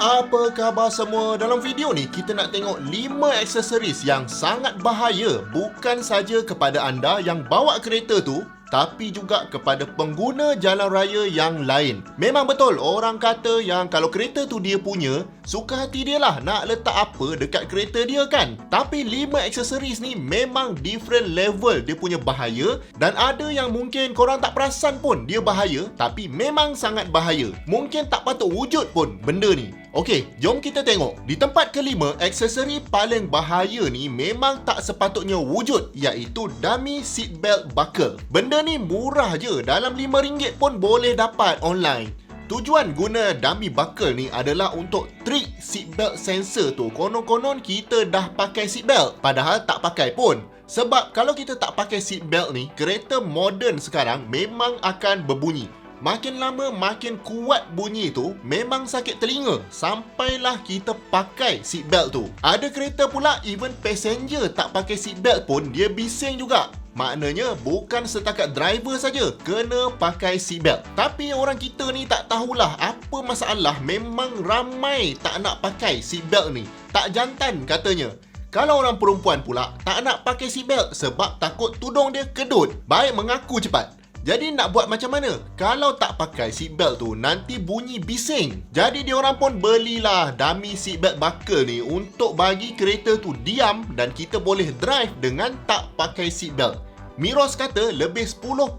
Apa khabar semua? Dalam video ni kita nak tengok 5 aksesoris yang sangat bahaya bukan saja kepada anda yang bawa kereta tu, tapi juga kepada pengguna jalan raya yang lain. Memang betul orang kata yang kalau kereta tu dia punya, suka hati dia lah nak letak apa dekat kereta dia kan. Tapi 5 aksesoris ni memang different level dia punya bahaya, dan ada yang mungkin korang tak perasan pun dia bahaya, tapi memang sangat bahaya. Mungkin tak patut wujud pun benda ni. Okey, jom kita tengok. Di tempat kelima, aksesori paling bahaya ni memang tak sepatutnya wujud, iaitu dummy seatbelt buckle. Benda ni murah je, dalam RM5 pun boleh dapat online. Tujuan guna dummy buckle ni adalah untuk trick seatbelt sensor tu. Konon-konon kita dah pakai seatbelt, padahal tak pakai pun. Sebab kalau kita tak pakai seatbelt ni, kereta moden sekarang memang akan berbunyi. Makin lama makin kuat bunyi tu, memang sakit telinga sampailah kita pakai seatbelt tu. Ada kereta pula even passenger tak pakai seatbelt pun dia bising juga. Maknanya bukan setakat driver saja kena pakai seatbelt. Tapi orang kita ni tak tahulah apa masalah, memang ramai tak nak pakai seatbelt ni. Tak jantan katanya. Kalau orang perempuan pula tak nak pakai seatbelt sebab takut tudung dia kedut. Baik mengaku cepat. Jadi nak buat macam mana? Kalau tak pakai seatbelt tu nanti bunyi bising. Jadi diorang pun belilah dummy seatbelt buckle ni untuk bagi kereta tu diam dan kita boleh drive dengan tak pakai seatbelt. Miros kata lebih 10%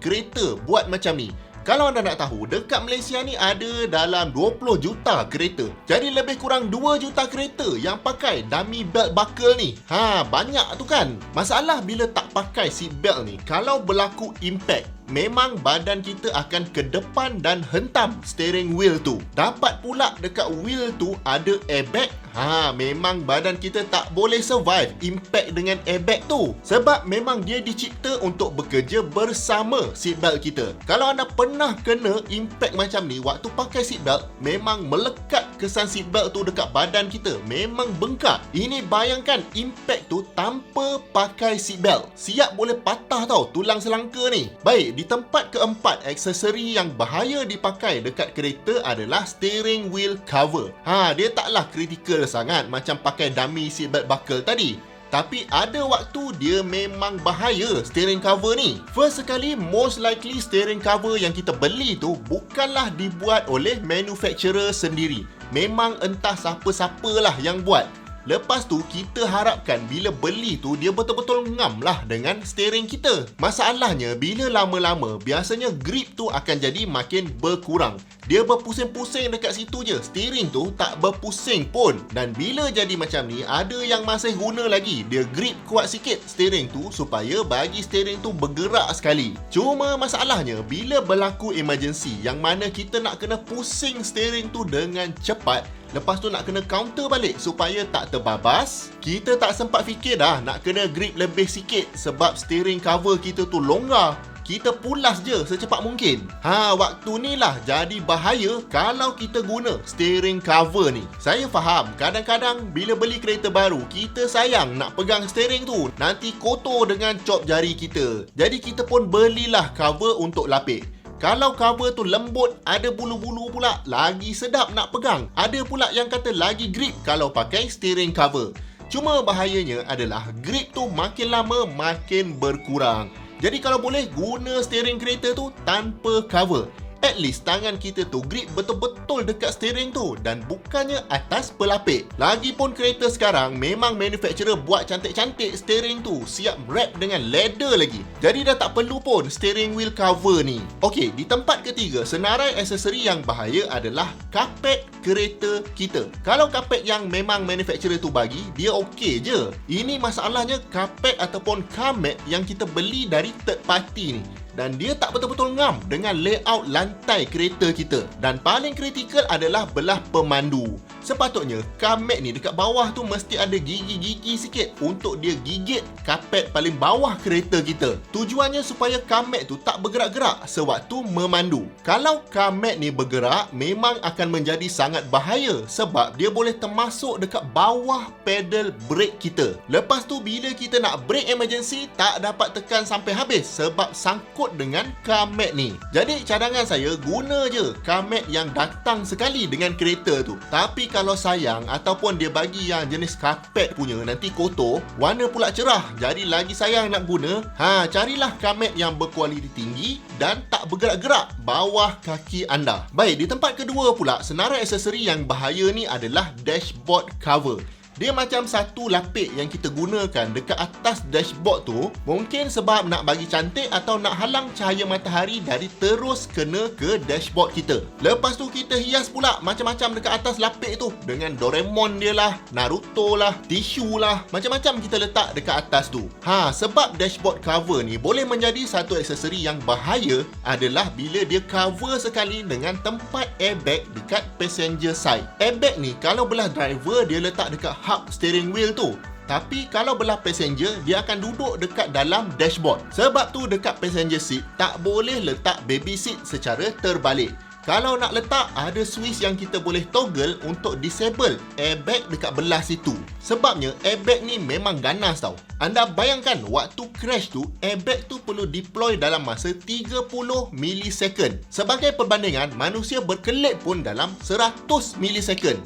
kereta buat macam ni. Kalau anda nak tahu, dekat Malaysia ni ada dalam 20 juta kereta. Jadi lebih kurang 2 juta kereta yang pakai dummy belt buckle ni. Banyak tu kan. Masalah bila tak pakai seat belt ni, kalau berlaku impact, memang badan kita akan ke depan dan hentam steering wheel tu. Dapat pula dekat wheel tu ada airbag. Memang badan kita tak boleh survive impact dengan airbag tu. Sebab memang dia dicipta untuk bekerja bersama seatbelt kita. Kalau anda pernah kena impact macam ni waktu pakai seatbelt, memang melekat kesan seatbelt tu dekat badan kita. Memang bengkak. Ini bayangkan impact tu tanpa pakai seatbelt. Siap boleh patah tau tulang selangka ni. Baik, di tempat keempat, aksesori yang bahaya dipakai dekat kereta adalah steering wheel cover. Dia taklah kritikal sangat macam pakai dummy seatbelt buckle tadi. Tapi ada waktu dia memang bahaya steering cover ni. First sekali, most likely steering cover yang kita beli tu bukanlah dibuat oleh manufacturer sendiri. Memang entah siapa-siapalah yang buat. Lepas tu kita harapkan bila beli tu dia betul-betul ngam lah dengan steering kita. Masalahnya bila lama-lama biasanya grip tu akan jadi makin berkurang. Dia berpusing-pusing dekat situ je, steering tu tak berpusing pun. Dan bila jadi macam ni, ada yang masih guna lagi. Dia grip kuat sikit steering tu supaya bagi steering tu bergerak sekali. Cuma masalahnya bila berlaku emergency yang mana kita nak kena pusing steering tu dengan cepat, lepas tu nak kena counter balik supaya tak terbabas, kita tak sempat fikir dah nak kena grip lebih sikit sebab steering cover kita tu longgar. Kita pulas je secepat mungkin. Waktu ni lah jadi bahaya kalau kita guna steering cover ni. Saya faham, kadang-kadang bila beli kereta baru, kita sayang nak pegang steering tu, nanti kotor dengan cop jari kita. Jadi kita pun belilah cover untuk lapik. Kalau cover tu lembut, ada bulu-bulu pula, lagi sedap nak pegang. Ada pula yang kata lagi grip kalau pakai steering cover. Cuma bahayanya adalah grip tu makin lama makin berkurang. Jadi kalau boleh, guna steering kereta tu tanpa cover. At least tangan kita tu grip betul-betul dekat steering tu dan bukannya atas pelapik. Lagipun kereta sekarang memang manufacturer buat cantik-cantik steering tu, siap wrap dengan leather lagi. Jadi dah tak perlu pun steering wheel cover ni. Okey, di tempat ketiga, senarai aksesori yang bahaya adalah kapet kereta kita. Kalau kapet yang memang manufacturer tu bagi, dia okey je. Ini masalahnya kapet ataupun car mat yang kita beli dari third party ni. Dan dia tak betul-betul ngam dengan layout lantai kereta kita. Dan paling kritikal adalah belah pemandu. Sepatutnya kamet ni dekat bawah tu mesti ada gigi-gigi sikit untuk dia gigit kapet paling bawah kereta kita. Tujuannya supaya kamet tu tak bergerak-gerak sewaktu memandu. Kalau kamet ni bergerak, memang akan menjadi sangat bahaya sebab dia boleh termasuk dekat bawah pedal brake kita. Lepas tu bila kita nak brake emergency, tak dapat tekan sampai habis sebab sangkut dengan kamet ni. Jadi cadangan saya, guna je kamet yang datang sekali dengan kereta tu. Tapi kalau sayang ataupun dia bagi yang jenis karpet punya nanti kotor, warna pula cerah, jadi lagi sayang nak guna, carilah kamet yang berkualiti tinggi dan tak bergerak-gerak bawah kaki anda. Baik, di tempat kedua pula, senarai aksesori yang bahaya ni adalah dashboard cover. Dia macam satu lapik yang kita gunakan dekat atas dashboard tu, mungkin sebab nak bagi cantik atau nak halang cahaya matahari dari terus kena ke dashboard kita. Lepas tu kita hias pula macam-macam dekat atas lapik tu dengan Doraemon dia lah, Naruto lah, tisu lah, macam-macam kita letak dekat atas tu. Sebab dashboard cover ni boleh menjadi satu aksesori yang bahaya adalah bila dia cover sekali dengan tempat airbag dekat passenger side. Airbag ni kalau belah driver dia letak dekat hub steering wheel tu. Tapi kalau belah passenger, dia akan duduk dekat dalam dashboard. Sebab tu dekat passenger seat tak boleh letak baby seat secara terbalik. Kalau nak letak, ada switch yang kita boleh toggle untuk disable airbag dekat belah situ. Sebabnya airbag ni memang ganas tau. Anda bayangkan waktu crash tu, airbag tu perlu deploy dalam masa 30 milisecond. Sebagai perbandingan, manusia berkelip pun dalam 100 milisecond.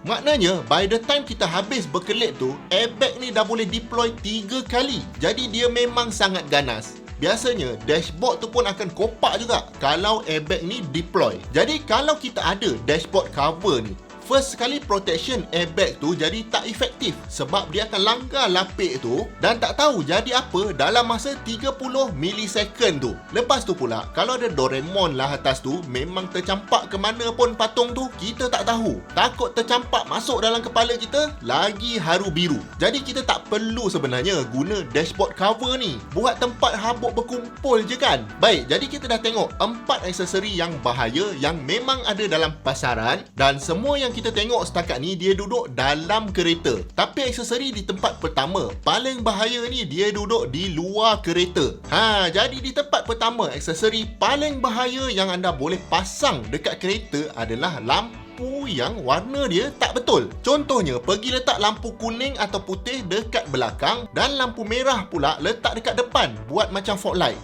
Maknanya, by the time kita habis berkelip tu, airbag ni dah boleh deploy 3 kali. Jadi dia memang sangat ganas. Biasanya, dashboard tu pun akan kopak juga kalau airbag ni deploy. Jadi kalau kita ada dashboard cover ni, first sekali protection airbag tu jadi tak efektif sebab dia akan langgar lapik tu dan tak tahu jadi apa dalam masa 30 milisecond tu. Lepas tu pula, kalau ada Doraemon lah atas tu, memang tercampak ke mana pun patung tu, kita tak tahu. Takut tercampak masuk dalam kepala kita, lagi haru biru. Jadi kita tak perlu sebenarnya guna dashboard cover ni. Buat tempat habuk berkumpul je kan? Baik, jadi kita dah tengok 4 aksesori yang bahaya yang memang ada dalam pasaran dan semua yang kita tengok setakat ni dia duduk dalam kereta. Tapi aksesori di tempat pertama, paling bahaya ni dia duduk di luar kereta. Jadi di tempat pertama, aksesori paling bahaya yang anda boleh pasang dekat kereta adalah lampu yang warna dia tak betul. Contohnya, pergi letak lampu kuning atau putih dekat belakang dan lampu merah pula letak dekat depan buat macam fog light.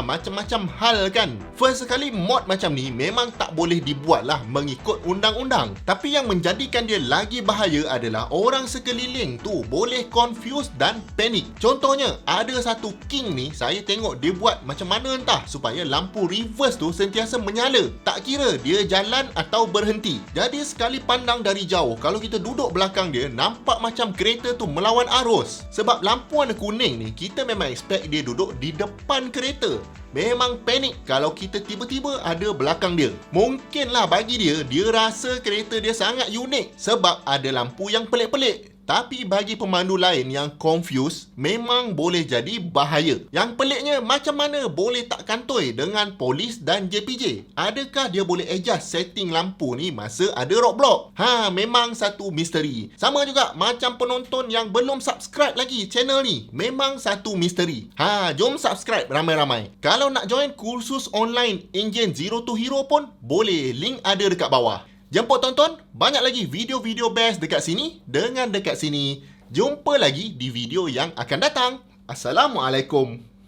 Macam-macam hal kan. First sekali mod macam ni memang tak boleh dibuat lah mengikut undang-undang. Tapi yang menjadikan dia lagi bahaya adalah orang sekeliling tu boleh confuse dan panik. Contohnya, ada satu king ni, saya tengok dia buat macam mana entah supaya lampu reverse tu sentiasa menyala. Tak kira dia jalan atau berhenti. Jadi sekali pandang dari jauh, kalau kita duduk belakang dia, nampak macam kereta tu melawan arus. Sebab lampu warna kuning ni, kita memang expect dia duduk di depan kereta. Memang panik kalau kita tiba-tiba ada belakang dia. Mungkinlah bagi dia rasa kereta dia sangat unik sebab ada lampu yang pelik-pelik. Tapi bagi pemandu lain yang confused, memang boleh jadi bahaya. Yang peliknya, macam mana boleh tak kantoi dengan polis dan JPJ? Adakah dia boleh adjust setting lampu ni masa ada roadblock? Memang satu misteri. Sama juga macam penonton yang belum subscribe lagi channel ni. Memang satu misteri. Jom subscribe ramai-ramai. Kalau nak join kursus online Enjin Zero to Hero pun boleh. Link ada dekat bawah. Jemput tonton, banyak lagi video-video best dekat sini dengan dekat sini. Jumpa lagi di video yang akan datang. Assalamualaikum.